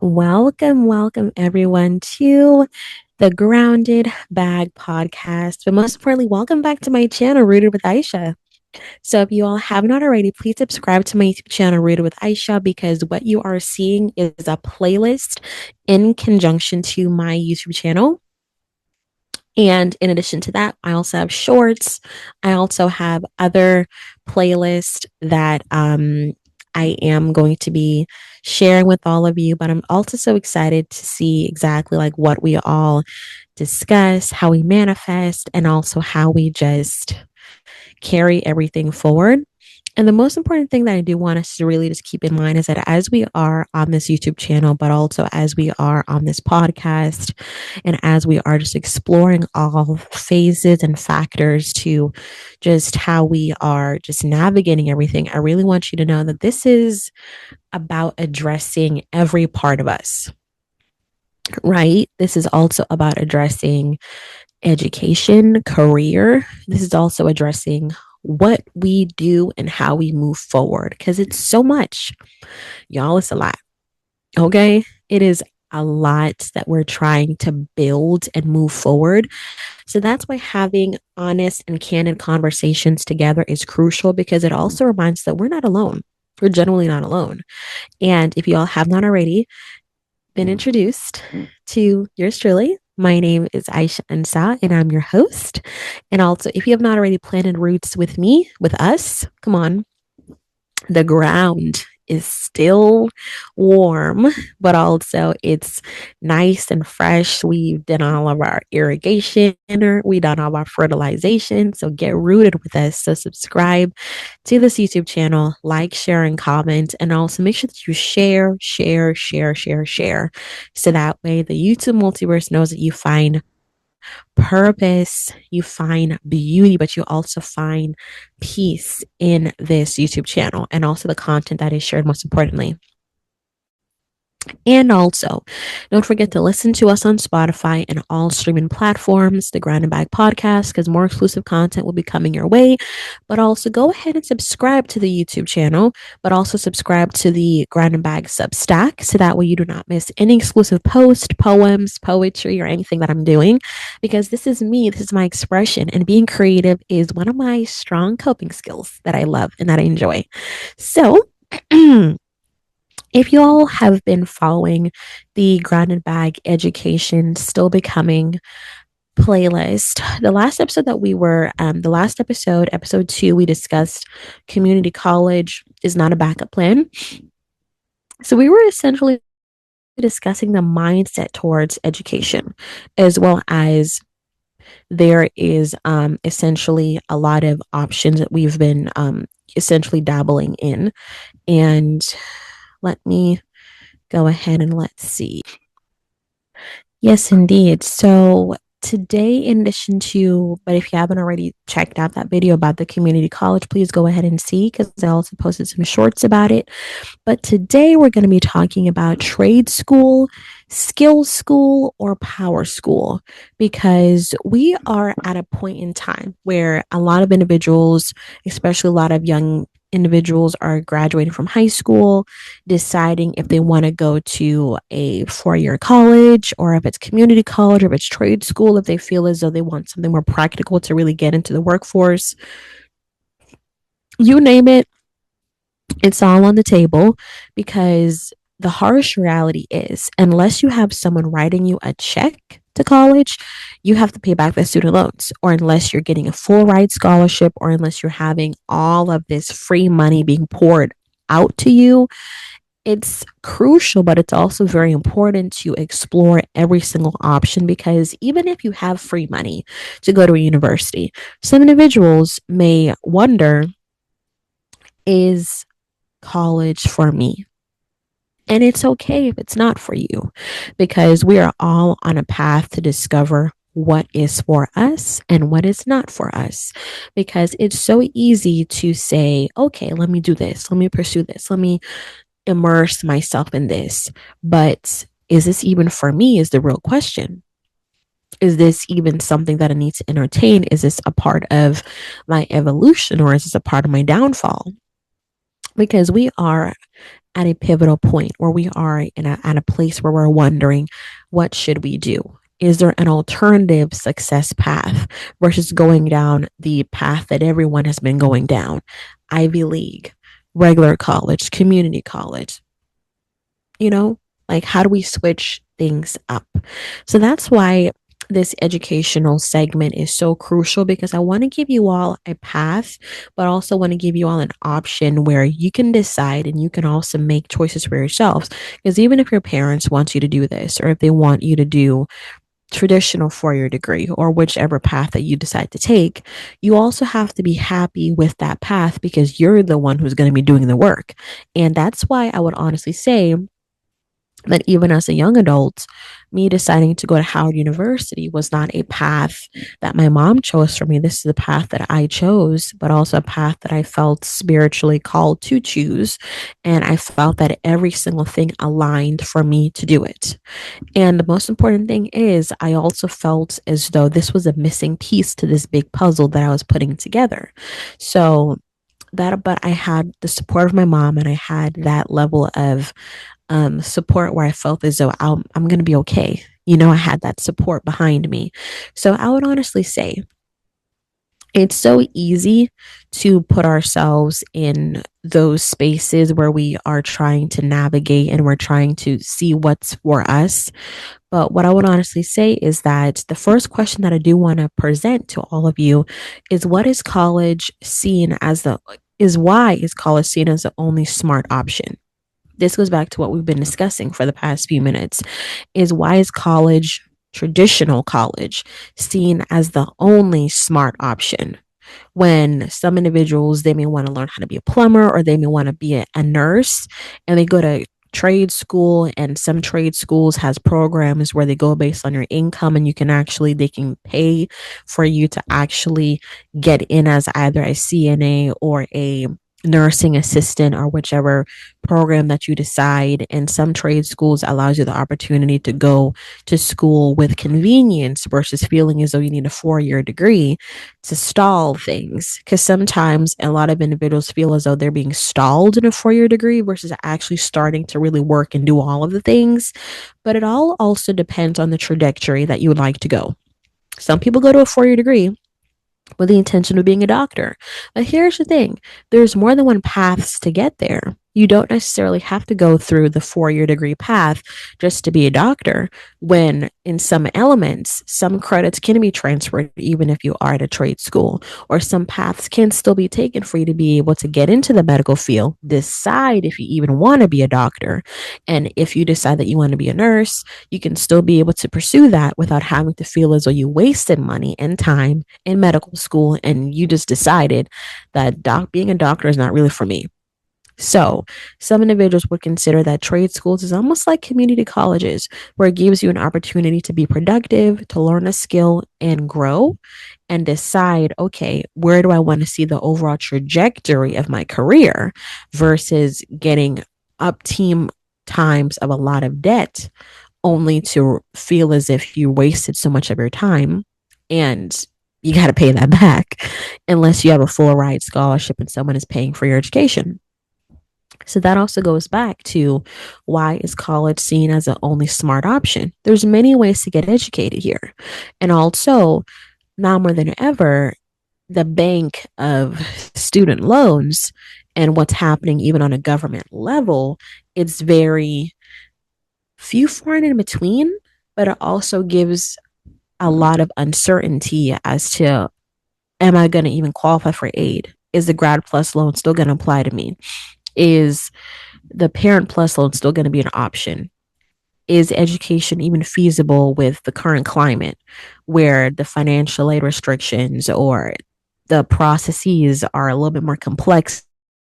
Welcome everyone to the Grounded Bag podcast. But most importantly, welcome back to my channel, Rooted with Aisha. So if you all have not already, please subscribe to my YouTube channel, Rooted with Aisha, because what you are seeing is a playlist in conjunction to my YouTube channel. And in addition to that, I also have shorts. I also have other playlists that I am going to be sharing with all of you. But I'm also so excited to see exactly like what we all discuss, how we manifest, and also how we just carry everything forward. And the most important thing that I do want us to really just keep in mind is that as we are on this YouTube channel, but also as we are on this podcast, and as we are just exploring all phases and factors to just how we are just navigating everything, I really want you to know that this is about addressing every part of us, right? This is also about addressing education, career. This is also addressing what we do and how we move forward because it's so much. Y'all, it's a lot. Okay. It is a lot that we're trying to build and move forward. So that's why having honest and candid conversations together is crucial because it also reminds us that we're not alone. We're generally not alone. And if you all have not already been introduced to yours truly, my name is Aisha Ansa, and I'm your host. And also, if you have not already planted roots with me, with us, come on, the ground is still warm, but also it's nice and fresh. We've done all of our irrigation, or we've done all of our fertilization. So get rooted with us. So subscribe to this YouTube channel, like, share, and comment. And also make sure that you share. So that way the YouTube multiverse knows that you find purpose, you find beauty, but you also find peace in this YouTube channel and also the content that is shared, most importantly. And also, don't forget to listen to us on Spotify and all streaming platforms, the Ground and Bag podcast, because more exclusive content will be coming your way. But also go ahead and subscribe to the YouTube channel, but also subscribe to the Ground and Bag Substack, so that way you do not miss any exclusive posts, poems, poetry, or anything that I'm doing. Because this is me, this is my expression, and being creative is one of my strong coping skills that I love and that I enjoy. So, if you all have been following the Grounded Bag Education Still Becoming playlist, the last episode, episode 2, we discussed community college is not a backup plan. So we were essentially discussing the mindset towards education, as well as there is essentially a lot of options that we've been essentially dabbling in. And let me go ahead and let's see. Yes, indeed. So today, in addition to, but if you haven't already checked out that video about the community college, please go ahead and see because I also posted some shorts about it. But today we're going to be talking about trade school, skill school, or power school, because we are at a point in time where a lot of individuals, especially a lot of young individuals, are graduating from high school, deciding if they want to go to a 4-year college, or if it's community college, or if it's trade school, if they feel as though they want something more practical to really get into the workforce. You name it, it's all on the table, because the harsh reality is, unless you have someone writing you a check to college, you have to pay back the student loans, or unless you're getting a full ride scholarship, or unless you're having all of this free money being poured out to you. It's crucial, but it's also very important to explore every single option, because even if you have free money to go to a university, some individuals may wonder, is college for me? And it's okay if it's not for you, because we are all on a path to discover what is for us and what is not for us. Because it's so easy to say, okay, let me do this, let me pursue this, let me immerse myself in this. But is this even for me? Is the real question. Is this even something that I need to entertain? Is this a part of my evolution, or is this a part of my downfall? because we are at a pivotal point where we are at a place where we're wondering, what should we do? Is there an alternative success path versus going down the path that everyone has been going down? Ivy League, regular college, community college, you know, like how do we switch things up? So that's why this educational segment is so crucial, because I want to give you all a path, but also want to give you all an option where you can decide and you can also make choices for yourselves. Because even if your parents want you to do this, or if they want you to do traditional 4 year degree or whichever path that you decide to take, you also have to be happy with that path, because you're the one who's going to be doing the work. And that's why I would honestly say that even as a young adult, me deciding to go to Howard University was not a path that my mom chose for me. This is a path that I chose, but also a path that I felt spiritually called to choose. And I felt that every single thing aligned for me to do it. And the most important thing is, I also felt as though this was a missing piece to this big puzzle that I was putting together. So, but I had the support of my mom, and I had that level of support where I felt as though I'm going to be okay. You know, I had that support behind me. So I would honestly say it's so easy to put ourselves in those spaces where we are trying to navigate and we're trying to see what's for us. But what I would honestly say is that the first question that I do want to present to all of you is, what is college seen as the is why is college seen as the only smart option? This goes back to what we've been discussing for the past few minutes, is why is college, traditional college, seen as the only smart option, when some individuals, they may want to learn how to be a plumber, or they may want to be a nurse, and they go to trade school, and some trade schools has programs where they go based on your income, and you can actually, they can pay for you to actually get in as either a CNA or a nursing assistant, or whichever program that you decide. And some trade schools allows you the opportunity to go to school with convenience versus feeling as though you need a 4 year degree to stall things. Because sometimes a lot of individuals feel as though they're being stalled in a 4 year degree versus actually starting to really work and do all of the things. But it all also depends on the trajectory that you would like to go. Some people go to a 4 year degree with the intention of being a doctor. But here's the thing, there's more than one paths to get there. You don't necessarily have to go through the 4 year degree path just to be a doctor, when in some elements, some credits can be transferred even if you are at a trade school, or some paths can still be taken for you to be able to get into the medical field, decide if you even want to be a doctor. And if you decide that you want to be a nurse, you can still be able to pursue that without having to feel as though you wasted money and time in medical school and you just decided that being a doctor is not really for me. So, some individuals would consider that trade schools is almost like community colleges, where it gives you an opportunity to be productive, to learn a skill and grow, and decide, okay, where do I want to see the overall trajectory of my career, versus getting up team times of a lot of debt only to feel as if you wasted so much of your time, and you got to pay that back unless you have a full ride scholarship and someone is paying for your education. So that also goes back to, why is college seen as the only smart option? There's many ways to get educated here. And also, now more than ever, the bank of student loans and what's happening even on a government level, it's very few far and in between, but it also gives a lot of uncertainty as to, am I going to even qualify for aid? Is the grad plus loan still going to apply to me? Is the parent plus loan still going to be an option? Is education even feasible with the current climate, where the financial aid restrictions or the processes are a little bit more complex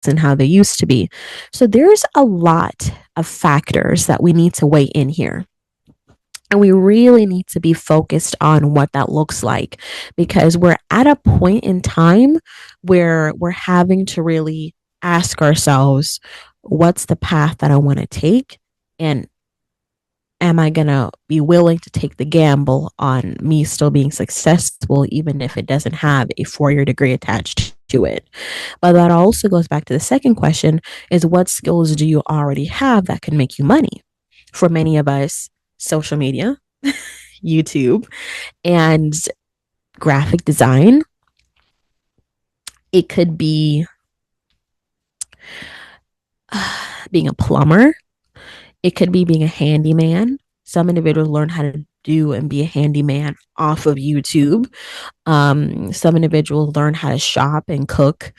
than how they used to be? So there's a lot of factors that we need to weigh in here. And we really need to be focused on what that looks like, because we're at a point in time where we're having to really ask ourselves, what's the path that I want to take? And am I going to be willing to take the gamble on me still being successful, even if it doesn't have a 4 year degree attached to it? But that also goes back to the second question is what skills do you already have that can make you money? For many of us, social media, YouTube, and graphic design. It could be being a plumber. It could be being a handyman. Some individuals learn how to do and be a handyman off of YouTube. Some individuals learn how to shop and cook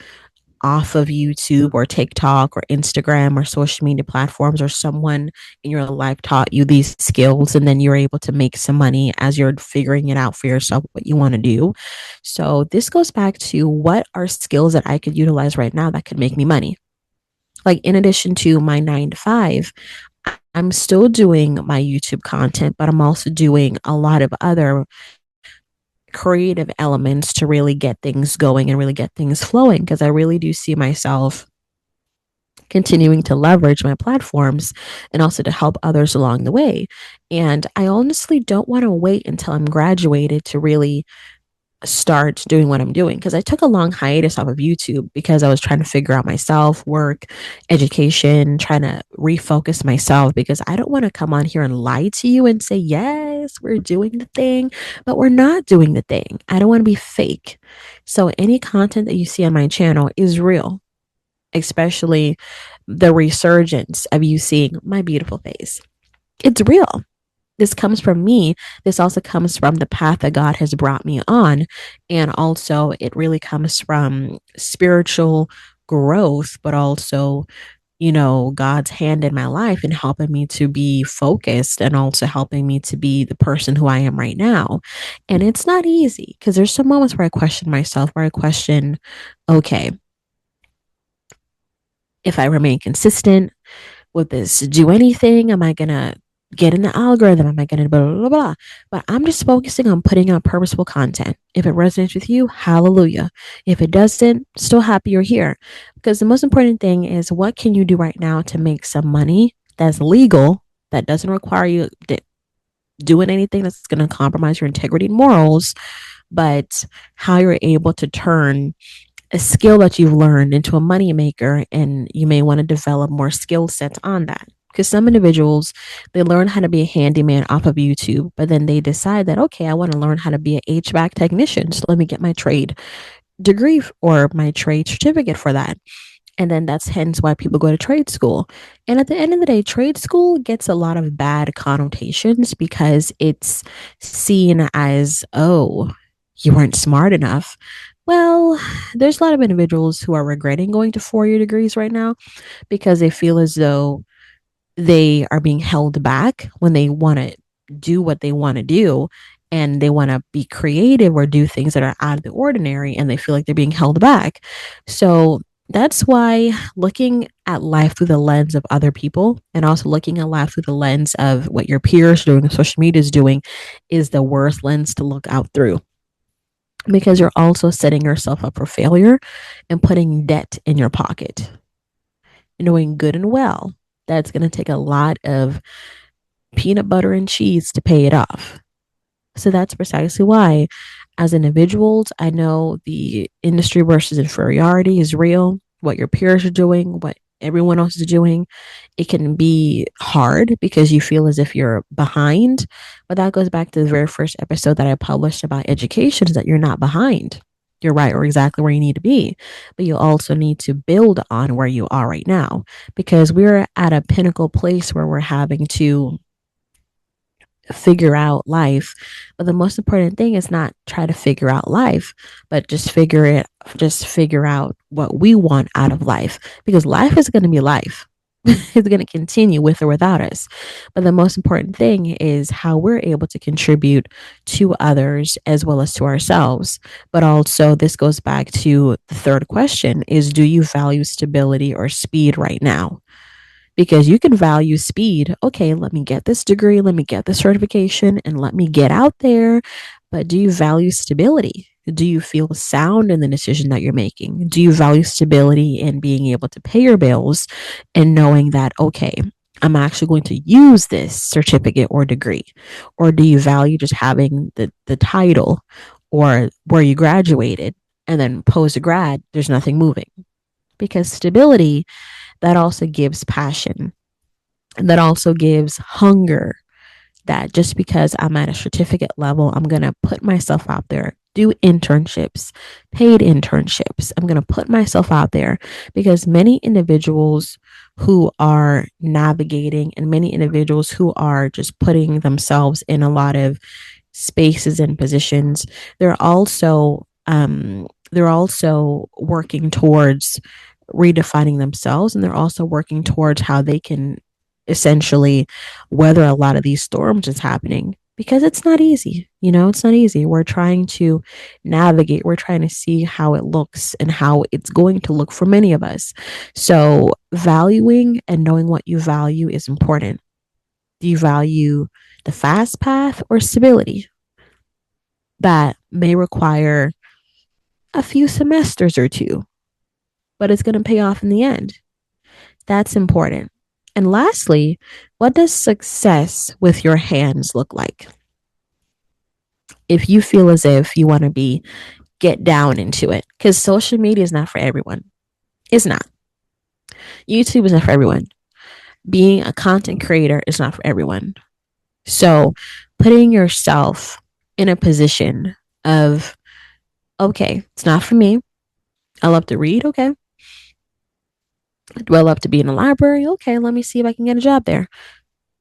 off of YouTube or TikTok or Instagram or social media platforms, or someone in your life taught you these skills and then you're able to make some money as you're figuring it out for yourself what you want to do. So this goes back to what are skills that I could utilize right now that could make me money. Like in addition to my 9 to 5, I'm still doing my YouTube content, but I'm also doing a lot of other creative elements to really get things going and really get things flowing, because I really do see myself continuing to leverage my platforms and also to help others along the way. And I honestly don't want to wait until I'm graduated to really start doing what I'm doing, because I took a long hiatus off of YouTube because I was trying to figure out myself, work, education, trying to refocus myself, because I don't want to come on here and lie to you and say, yes, we're doing the thing, but we're not doing the thing. I don't want to be fake. So any content that you see on my channel is real, especially the resurgence of you seeing my beautiful face. It's real. This comes from me. This also comes from the path that God has brought me on. And also, it really comes from spiritual growth, but also, God's hand in my life and helping me to be focused and also helping me to be the person who I am right now. And it's not easy, because there's some moments where I question myself, where I question, okay, if I remain consistent, would this do anything? Am I going to get in the algorithm? Am I going to blah, blah, blah, blah? But I'm just focusing on putting out purposeful content. If it resonates with you, hallelujah. If it doesn't, still happy you're here. Because the most important thing is, what can you do right now to make some money that's legal, that doesn't require you doing anything that's going to compromise your integrity and morals, but how you're able to turn a skill that you've learned into a money maker, and you may want to develop more skill sets on that. Because some individuals, they learn how to be a handyman off of YouTube, but then they decide that, okay, I want to learn how to be an HVAC technician, so let me get my trade degree or my trade certificate for that. And then that's hence why people go to trade school. And at the end of the day, trade school gets a lot of bad connotations because it's seen as, oh, you weren't smart enough. Well, there's a lot of individuals who are regretting going to 4 year degrees right now because they feel as though they are being held back when they want to do what they want to do, and they want to be creative or do things that are out of the ordinary, and they feel like they're being held back. So that's why looking at life through the lens of other people, and also looking at life through the lens of what your peers are doing and social media is doing, is the worst lens to look out through, because you're also setting yourself up for failure and putting debt in your pocket, knowing good and well that's going to take a lot of peanut butter and cheese to pay it off. So that's precisely why, as individuals, I know the industry versus inferiority is real. What your peers are doing, what everyone else is doing, it can be hard because you feel as if you're behind. But that goes back to the very first episode that I published about education, is that you're not behind. You're right, or exactly where you need to be. But you also need to build on where you are right now, because we're at a pinnacle place where we're having to figure out life. But the most important thing is not try to figure out life, but just figure out what we want out of life, because life is going to be life. It's going to continue with or without us. But the most important thing is how we're able to contribute to others as well as to ourselves. But also, this goes back to the third question, is do you value stability or speed right now? Because you can value speed. Okay, let me get this degree, let me get this certification, and let me get out there. But do you value stability? Do you feel sound in the decision that you're making? Do you value stability in being able to pay your bills and knowing that, okay, I'm actually going to use this certificate or degree? Or do you value just having the title or where you graduated, and then post grad, there's nothing moving? Because stability, that also gives passion, and that also gives hunger, that just because I'm at a certificate level, I'm going to put myself out there, do internships, paid internships. I'm going to put myself out there, because many individuals who are navigating, and many individuals who are just putting themselves in a lot of spaces and positions, they're also working towards redefining themselves, and they're also working towards how they can essentially weather a lot of these storms that's happening, because it's not easy. It's not easy. We're trying to navigate, we're trying to see how it looks and how it's going to look for many of us. So valuing and knowing what you value is important. Do you value the fast path or stability that may require a few semesters or two, but it's going to pay off in the end? That's important. And lastly, what does success with your hands look like? If you feel as if you want to get down into it, because social media is not for everyone. It's not. YouTube is not for everyone. Being a content creator is not for everyone. So putting yourself in a position of, okay, it's not for me. I love to read. Okay. Do I love to be in a library? Okay, let me see if I can get a job there.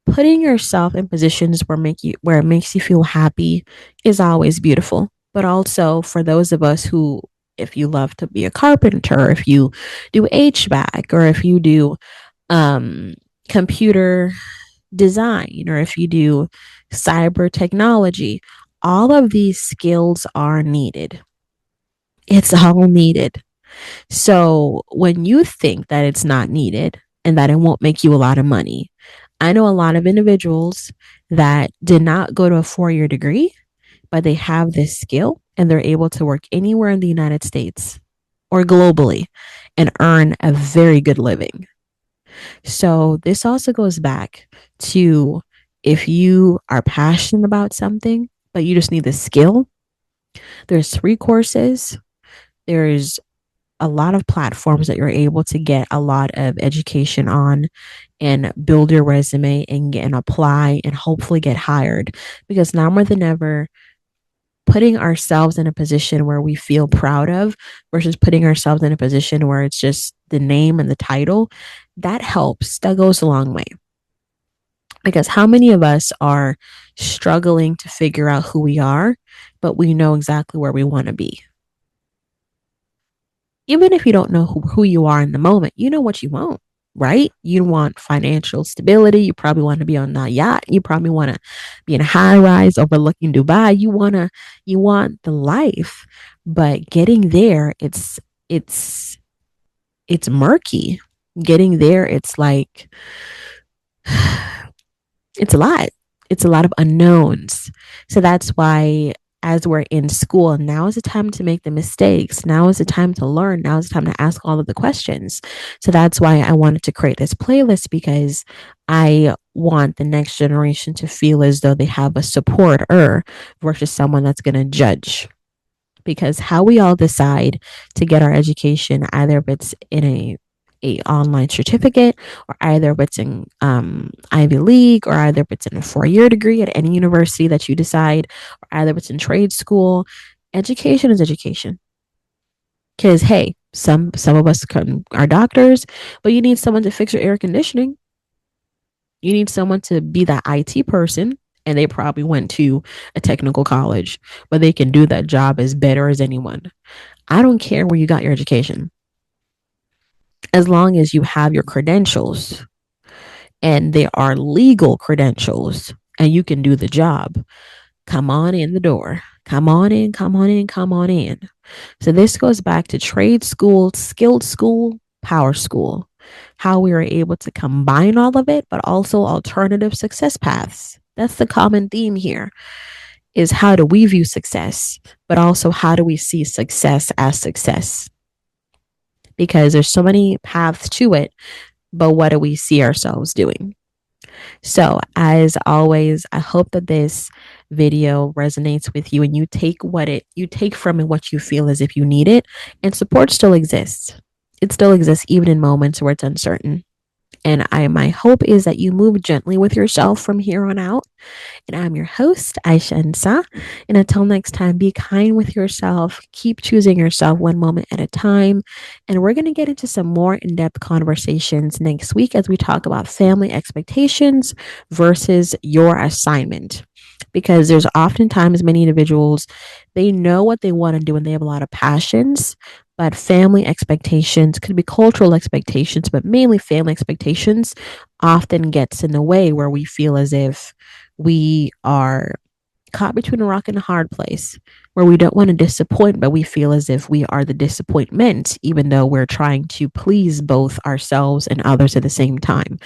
Putting yourself in positions where it makes you feel happy is always beautiful. But also for those of us who, if you love to be a carpenter, if you do HVAC, or if you do um, computer design, or if you do cyber technology, all of these skills are needed. It's all needed. So when you think that it's not needed and that it won't make you a lot of money, I know a lot of individuals that did not go to a 4-year degree, but they have this skill and they're able to work anywhere in the United States or globally and earn a very good living. So this also goes back to, if you are passionate about something, but you just need the skill, there's free courses, there's a lot of platforms that you're able to get a lot of education on and build your resume and apply and hopefully get hired. Because now more than ever, putting ourselves in a position where we feel proud of versus putting ourselves in a position where it's just the name and the title, that helps. That goes a long way. Because how many of us are struggling to figure out who we are, but we know exactly where we want to be? Even if you don't know who you are in the moment, you know what you want, right? You want financial stability. You probably want to be on a yacht. You probably want to be in a high rise overlooking Dubai. You want the life, but getting there, it's murky. Getting there, it's like, it's a lot. It's a lot of unknowns. So that's why, as we're in school, now is the time to make the mistakes. Now is the time to learn. Now is the time to ask all of the questions. So that's why I wanted to create this playlist, because I want the next generation to feel as though they have a supporter versus someone that's going to judge. Because how we all decide to get our education, either if it's in a online certificate, or either if it's in Ivy League, or either if it's in a 4-year degree at any university that you decide, or either if it's in trade school, education is education. Because hey, some of us are doctors, but you need someone to fix your air conditioning. You need someone to be that IT person, and they probably went to a technical college, but they can do that job as better as anyone. I don't care where you got your education, as long as you have your credentials and they are legal credentials and you can do the job. Come on in the door. Come on in, come on in, come on in. So this goes back to trade school, skilled school, power school, how we are able to combine all of it, but also alternative success paths. That's the common theme here, is how do we view success, but also how do we see success as success? Because there's so many paths to it, but what do we see ourselves doing? So, as always, I hope that this video resonates with you and you take from it what you feel as if you need it, and support still exists. It still exists even in moments where it's uncertain. And my hope is that you move gently with yourself from here on out. And I'm your host, Aisha Nsa. And until next time, be kind with yourself. Keep choosing yourself one moment at a time. And we're going to get into some more in depth conversations next week as we talk about family expectations versus your assignment. Because there's oftentimes many individuals, they know what they want to do and they have a lot of passions, but family expectations could be cultural expectations, but mainly family expectations often gets in the way where we feel as if we are caught between a rock and a hard place where we don't want to disappoint, but we feel as if we are the disappointment, even though we're trying to please both ourselves and others at the same time.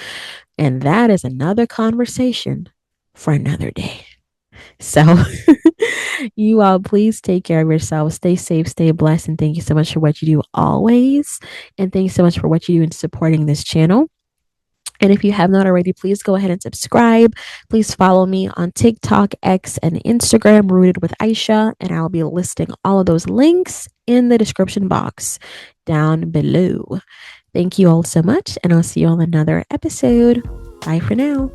And that is another conversation for another day. So, you all, please take care of yourselves. Stay safe, stay blessed, and thank you so much for what you do always. And thanks so much for what you do in supporting this channel. And if you have not already, please go ahead and subscribe. Please follow me on TikTok, X, and Instagram, Rooted with Aisha. And I'll be listing all of those links in the description box down below. Thank you all so much, and I'll see you on another episode. Bye for now.